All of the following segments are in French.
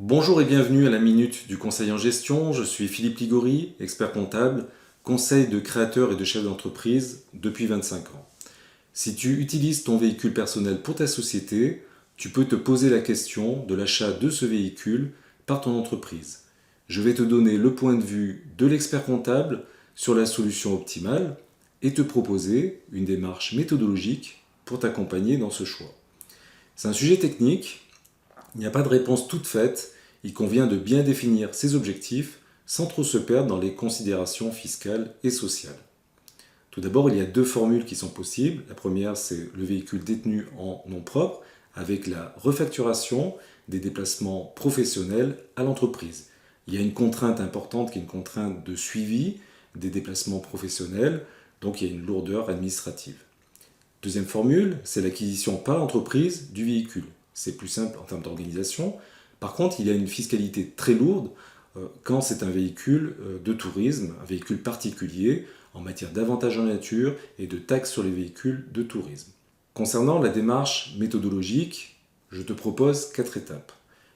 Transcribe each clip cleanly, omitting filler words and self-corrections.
Bonjour et bienvenue à la Minute du Conseil en Gestion. Je suis Philippe Ligori, expert comptable, conseil de créateurs et de chefs d'entreprise depuis 25 ans. Si tu utilises ton véhicule personnel pour ta société, tu peux te poser la question de l'achat de ce véhicule par ton entreprise. Je vais te donner le point de vue de l'expert comptable sur la solution optimale et te proposer une démarche méthodologique pour t'accompagner dans ce choix. C'est un sujet technique. Il n'y a pas de réponse toute faite, il convient de bien définir ses objectifs sans trop se perdre dans les considérations fiscales et sociales. Tout d'abord, il y a deux formules qui sont possibles. La première, c'est le véhicule détenu en nom propre, avec la refacturation des déplacements professionnels à l'entreprise. Il y a une contrainte importante qui est une contrainte de suivi des déplacements professionnels, donc il y a une lourdeur administrative. Deuxième formule, c'est l'acquisition par l'entreprise du véhicule. C'est plus simple en termes d'organisation. Par contre, il y a une fiscalité très lourde quand c'est un véhicule de tourisme, un véhicule particulier en matière d'avantages en nature et de taxes sur les véhicules de tourisme. Concernant la démarche méthodologique, je te propose 4 étapes.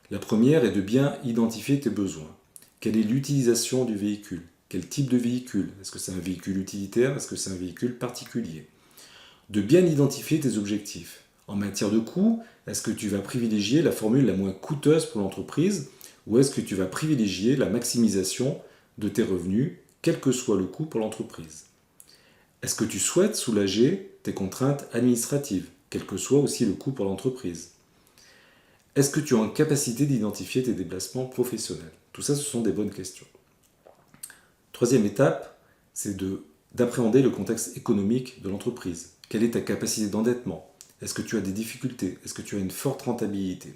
La première est de bien identifier tes besoins. Quelle est l'utilisation du véhicule? Quel type de véhicule? Est-ce que c'est un véhicule utilitaire? Est-ce que c'est un véhicule particulier? De bien identifier tes objectifs. En matière de coût, est-ce que tu vas privilégier la formule la moins coûteuse pour l'entreprise ou est-ce que tu vas privilégier la maximisation de tes revenus, quel que soit le coût pour l'entreprise? Est-ce que tu souhaites soulager tes contraintes administratives, quel que soit aussi le coût pour l'entreprise? Est-ce que tu as une capacité d'identifier tes déplacements professionnels? Tout ça, ce sont des bonnes questions. Troisième étape, c'est d'appréhender le contexte économique de l'entreprise. Quelle est ta capacité d'endettement? Est-ce que tu as des difficultés? Est-ce que tu as une forte rentabilité?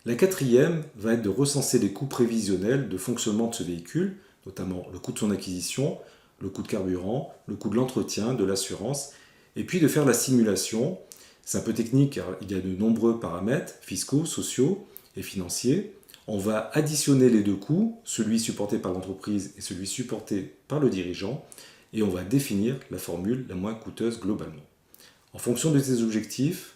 La quatrième va être de recenser les coûts prévisionnels de fonctionnement de ce véhicule, notamment le coût de son acquisition, le coût de carburant, le coût de l'entretien, de l'assurance, et puis de faire la simulation. C'est un peu technique car il y a de nombreux paramètres fiscaux, sociaux et financiers. On va additionner les deux coûts, celui supporté par l'entreprise et celui supporté par le dirigeant, et on va définir la formule la moins coûteuse globalement. En fonction de tes objectifs,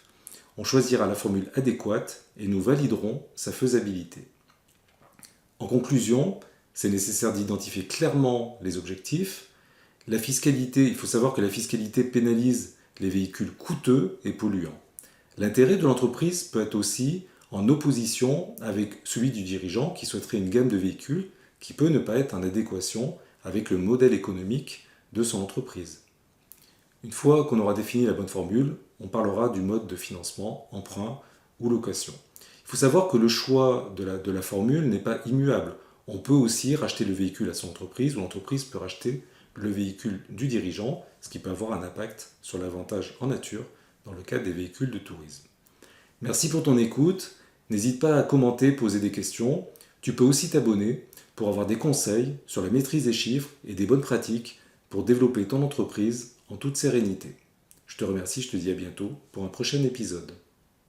on choisira la formule adéquate et nous validerons sa faisabilité. En conclusion, c'est nécessaire d'identifier clairement les objectifs. La fiscalité, il faut savoir que la fiscalité pénalise les véhicules coûteux et polluants. L'intérêt de l'entreprise peut être aussi en opposition avec celui du dirigeant qui souhaiterait une gamme de véhicules qui peut ne pas être en adéquation avec le modèle économique de son entreprise. Une fois qu'on aura défini la bonne formule, on parlera du mode de financement, emprunt ou location. Il faut savoir que le choix de la formule n'est pas immuable. On peut aussi racheter le véhicule à son entreprise ou l'entreprise peut racheter le véhicule du dirigeant, ce qui peut avoir un impact sur l'avantage en nature dans le cas des véhicules de tourisme. Merci pour ton écoute. N'hésite pas à commenter, poser des questions. Tu peux aussi t'abonner pour avoir des conseils sur la maîtrise des chiffres et des bonnes pratiques pour développer ton entreprise en toute sérénité. Je te remercie, je te dis à bientôt pour un prochain épisode.